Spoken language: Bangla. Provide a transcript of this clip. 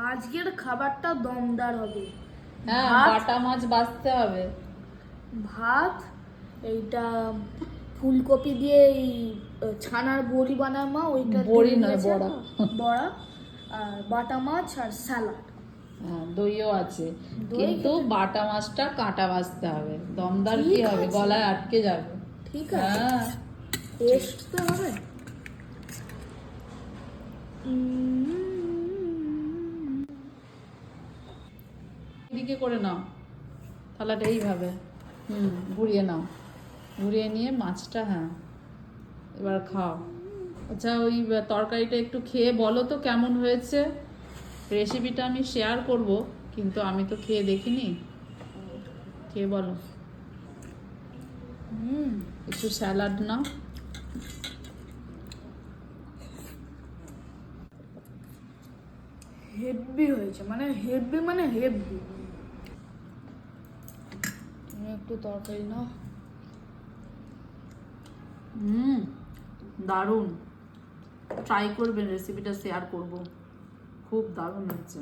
আজকের খাবারটা দমদার হবে। হ্যাঁ, বাটা মাছ বাছতে হবে। ভাত, এইটা ফুলকপি দিয়ে এই ছানার বড়ি বানায় মা, ওইটা বড়ি নয়, বড়া। বড়া, আর বাটা মাছ আর স্যালাড। হ্যাঁ, দইও আছে, দই কিন্তু বাটা মাছটা কাঁটা বাছতে হবে। দমদার কি ঠিক হবে, আছে। গলায় আটকে যাবে। ঠিক আছে, হ্যাঁ, টেস্ট তো হবে। এদিকে করে নাও থালাটা, এইভাবে ঘুরিয়ে নাও, ঘুরিয়ে নিয়ে মাছটা, হ্যাঁ এবার খাও। আচ্ছা, ওই তরকারিটা একটু খেয়ে বলো তো কেমন হয়েছে। রেসিপিটা আমি শেয়ার করব, কিন্তু আমি তো খেয়ে দেখিনি। খেয়ে বলো। একটু স্যালাড নাও। হেভি হয়েছে, মানে হেভি, মানে হেভি। একটু তরকারি নাও। দারুণ, ট্রাই করবেন, রেসিপিটা শেয়ার করব, খুব দারুণ হচ্ছে।